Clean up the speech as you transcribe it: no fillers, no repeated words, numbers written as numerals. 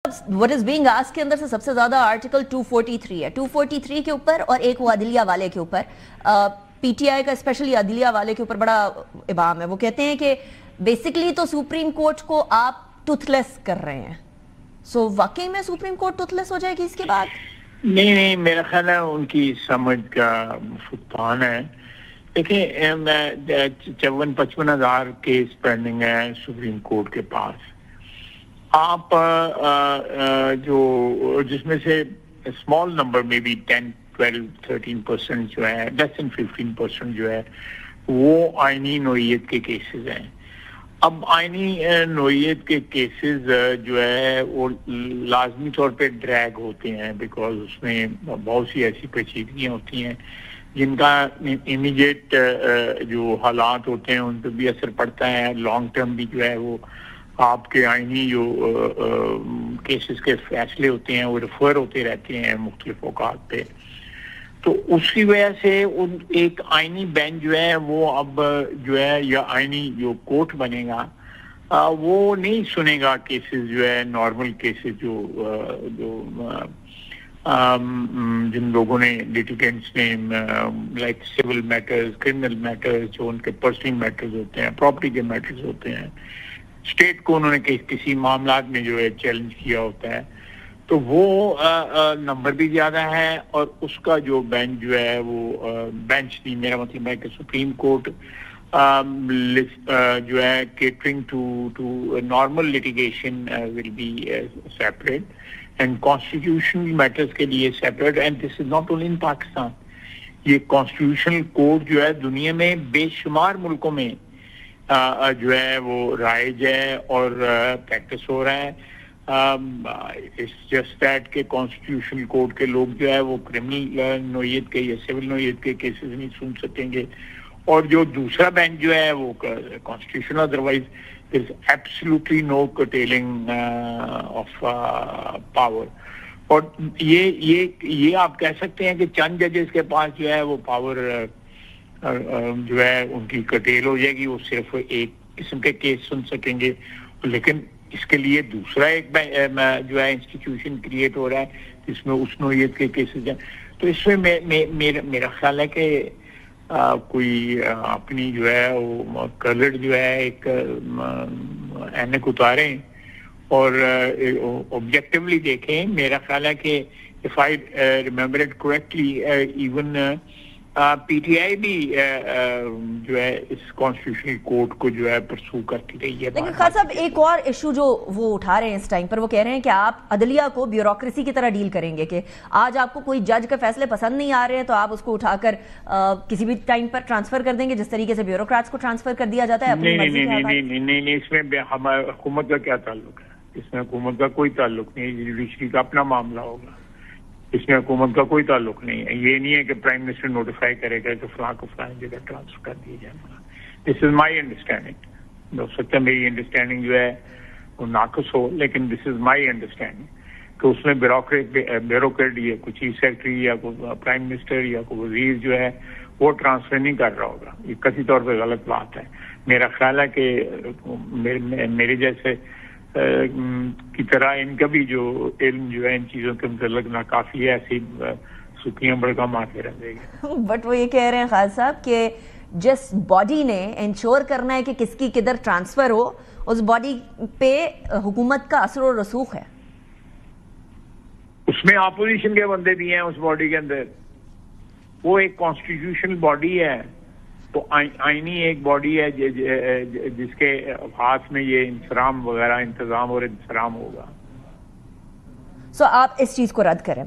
What is being asked کے اندر سے سب سے زیادہ آرٹیکل 243 ہے. 243 کے اوپر اور ایک وہ عدلیہ والے کے اوپر, پی ٹی آئی کا اسپیشلی عدلیہ والے کے اوپر بڑا ابہام ہے. وہ کہتے ہیں کہ بیسیکلی تو سپریم کورٹ کو آپ ٹوتھ لیس کر رہے ہیں. سو واقعی میں سپریم کورٹ ٹوتھ لیس ہو جائے گی اس کے بعد؟ نہیں, میرا خیال ہے ان کی سمجھ کا فقدان ہے. دیکھیں 54-55 ہزار کیس پینڈنگ ہے سپریم کورٹ کے پاس. آپ جو جس میں سے اسمال نمبر میں بھی 10-12-13% جو ہے, لیس دین 15% جو ہے وہ آئینی نوعیت کے کیسز ہیں. اب آئینی نوعیت کے کیسز جو ہے وہ لازمی طور پہ ڈریگ ہوتے ہیں, بیکاز اس میں بہت سی ایسی پیچیدگیاں ہوتی ہیں جن کا امیڈیٹ جو حالات ہوتے ہیں ان پہ بھی اثر پڑتا ہے. لانگ ٹرم بھی جو ہے وہ آپ کے آئینی جو کیسز کے فیصلے ہوتے ہیں وہ ریفر ہوتے رہتے ہیں مختلف اوقات پہ. تو اس کی وجہ سے ایک آئینی بینچ جو ہے وہ اب جو ہے یا آئینی جو کورٹ بنے گا وہ نہیں سنے گا کیسز جو ہے نارمل کیسز جو جن لوگوں نے لیٹیگنٹس نے like civil matters, criminal matters, جو ان کے پرسنل میٹرز ہوتے ہیں, پراپرٹی کے میٹرز ہوتے ہیں, اسٹیٹ کو انہوں نے کسی معاملات میں جو ہے چیلنج کیا ہوتا ہے. تو وہ نمبر بھی زیادہ ہے اور اس کا جو بینچ جو ہے وہ بینچ نہیں, میرا مطلب ہے کہ سپریم کورٹ جو ہے catering to normal litigation will be separate and constitutional matters کے لیے separate. And this is not only in Pakistan, یہ کانسٹیٹیوشنل کورٹ جو ہے دنیا میں بے شمار ملکوں میں جو ہے وہ رائج ہے اور پریکٹس ہو رہا ہے. اٹس جسٹ دیٹ کہ کانسٹیٹیوشنل کورٹ کے لوگ جو ہے وہ کرمنل نوعیت کے یا سول نوعیت کے کیسز نہیں سن سکیں گے, اور جو دوسرا بینچ جو ہے وہ constitution otherwise there is absolutely no curtailing of power. اور یہ آپ کہہ سکتے ہیں کہ چند ججز کے پاس جو ہے وہ پاور جو ہے ان کی کٹیل ہو جائے گی, وہ صرف ایک قسم کے کیس سن سکیں گے. لیکن اس کے لیے دوسرا ایک جو ہے انسٹیٹیوشن کریٹ ہو رہا ہے جس میں اس نوعیت کے کیسز ہیں. تو اس میں میرا خیال ہے کہ کوئی اپنی جو ہے وہ کلر جو ہے ایک اینک اتاریں اور آبجیکٹیولی دیکھیں. میرا خیال ہے کہ if I remember it correctly, even P T I بھی جو ہے اس کانسٹیٹیوشنل کورٹ کو جو ہے پرسو کرتی رہی ہے. لیکن خان صاحب ایک اور ایشو جو وہ اٹھا رہے ہیں اس ٹائم پر, وہ کہہ رہے ہیں کہ آپ عدلیہ کو بیوروکریسی کی طرح ڈیل کریں گے, کہ آج آپ کو کوئی جج کے فیصلے پسند نہیں آ رہے ہیں تو آپ اس کو اٹھا کر کسی بھی ٹائم پر ٹرانسفر کر دیں گے, جس طریقے سے بیوروکریٹس کو ٹرانسفر کر دیا جاتا ہے. نہیں, اس میں ہمارے حکومت کا کیا تعلق ہے؟ اس میں حکومت کا کوئی تعلق نہیں ہے. جوڈیشری کا اپنا معاملہ ہوگا, اس میں حکومت کا کوئی تعلق نہیں ہے. یہ نہیں ہے کہ پرائم منسٹر نوٹیفائی کرے گا کہ فلاں کو فلاں جگہ ٹرانسفر کر دیا جائے گا. دس از مائی انڈرسٹینڈنگ. ہو سکتا ہے میری انڈرسٹینڈنگ جو ہے وہ ناقص ہو, لیکن دس از مائی انڈرسٹینڈنگ کہ اس میں بیوروکریٹ یا کوئی چیف سیکرٹری یا کوئی پرائم منسٹر یا کوئی وزیر جو ہے وہ ٹرانسفر نہیں کر رہا ہوگا. یہ کسی طور پہ غلط بات ہے. میرا خیال ہے کہ میرے جیسے کی طرح ان کا بھی جو علم جو ہے ان چیزوں کے متعلق ناکافی ہے, ایسی سکیاں بڑکا مارتے رہ دے گا. بٹ وہ یہ کہہ رہے ہیں خالد صاحب کہ جس باڈی نے انشور کرنا ہے کہ کس کی کدھر ٹرانسفر ہو, اس باڈی پہ حکومت کا اثر و رسوخ ہے. اس میں اپوزیشن کے بندے بھی ہیں اس باڈی کے اندر. وہ ایک کانسٹیٹیوشنل باڈی ہے, تو آئینی ایک باڈی ہے جس کے ہاتھ میں یہ انصرام وغیرہ انتظام اور انصرام ہوگا. سو آپ اس چیز کو رد کریں.